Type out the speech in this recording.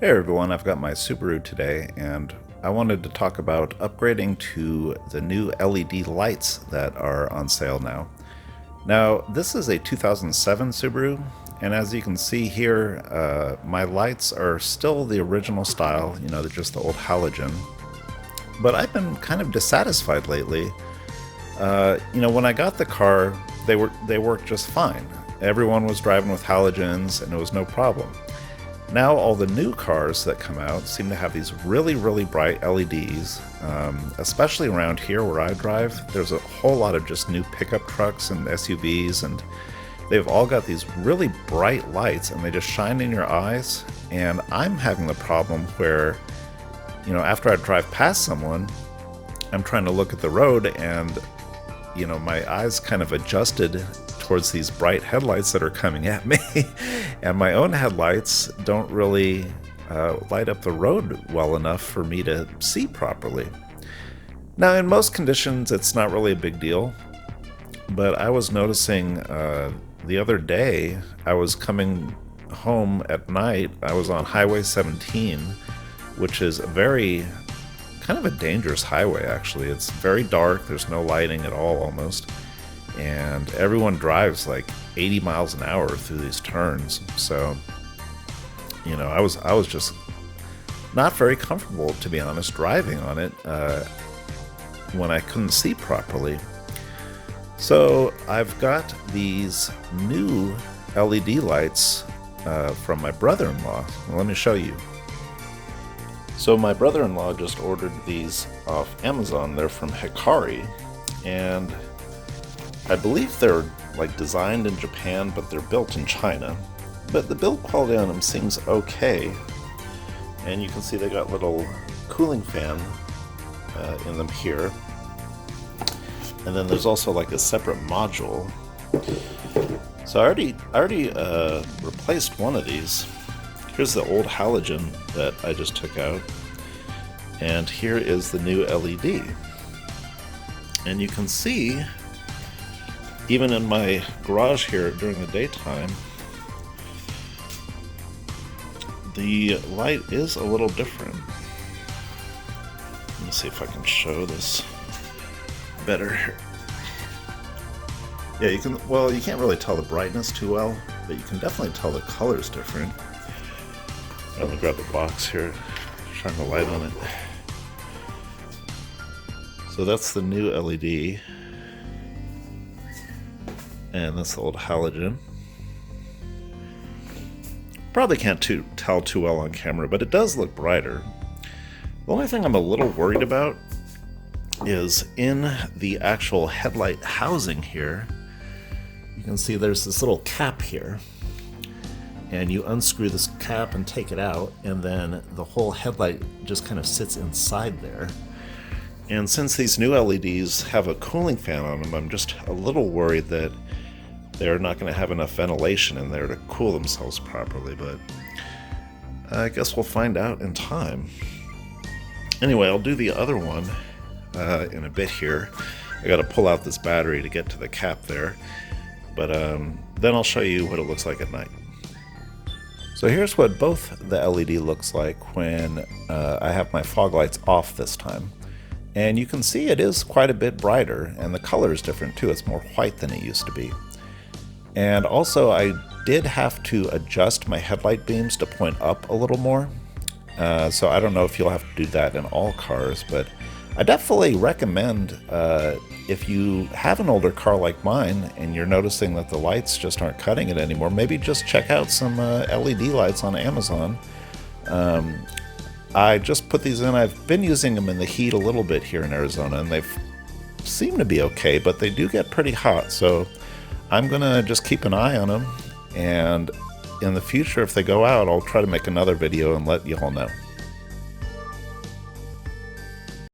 Hey everyone, I've got my Subaru today and I wanted to talk about upgrading to the new LED lights that are on sale now. Now, this is a 2007 Subaru, and as you can see here, my lights are still the original style, they're just the old halogen. But I've been kind of dissatisfied lately. When I got the car, they worked just fine. Everyone was driving with halogens and it was no problem. Now all the new cars that come out seem to have these really, really bright LEDs, especially around here where I drive. There's a whole lot of just new pickup trucks and SUVs, and they've all got these really bright lights and they just shine in your eyes. And I'm having the problem where, after I drive past someone, I'm trying to look at the road and, my eyes kind of adjusted towards these bright headlights that are coming at me, and my own headlights don't really light up the road well enough for me to see properly. Now, in most conditions, it's not really a big deal, but I was noticing the other day, I was coming home at night, I was on Highway 17, which is kind of a dangerous highway, actually. It's very dark, there's no lighting at all almost, and everyone drives like 80 miles an hour through these turns. So, I was just not very comfortable, to be honest, driving on it when I couldn't see properly. So I've got these new LED lights from my brother-in-law. Let me show you. So my brother-in-law just ordered these off Amazon. They're from Hikari, and I believe they're like designed in Japan, but they're built in China. But the build quality on them seems okay. And you can see they got little cooling fan in them here. And then there's also like a separate module. So I already replaced one of these. Here's the old halogen that I just took out. And here is the new LED. And you can see, even in my garage here during the daytime, the light is a little different. Let me see if I can show this better here. Yeah, you can't really tell the brightness too well, but you can definitely tell the color's different. Let me grab the box here, shine the light on it. So that's the new LED. And that's the old halogen. Probably can't tell too well on camera, but it does look brighter. The only thing I'm a little worried about is in the actual headlight housing here. You can see there's this little cap here. And you unscrew this cap and take it out, and then the whole headlight just kind of sits inside there. And since these new LEDs have a cooling fan on them, I'm just a little worried that they're not going to have enough ventilation in there to cool themselves properly, but I guess we'll find out in time. Anyway, I'll do the other one in a bit here. I got to pull out this battery to get to the cap there, but then I'll show you what it looks like at night. So here's what both the LED looks like when I have my fog lights off this time. And you can see it is quite a bit brighter, and the color is different too. It's more white than it used to be. And also I did have to adjust my headlight beams to point up a little more. So I don't know if you'll have to do that in all cars, but I definitely recommend if you have an older car like mine and you're noticing that the lights just aren't cutting it anymore, maybe just check out some LED lights on Amazon. I just put these in. I've been using them in the heat a little bit here in Arizona, and they've seem to be okay, but they do get pretty hot, so I'm gonna just keep an eye on them, and in the future, if they go out, I'll try to make another video and let you all know.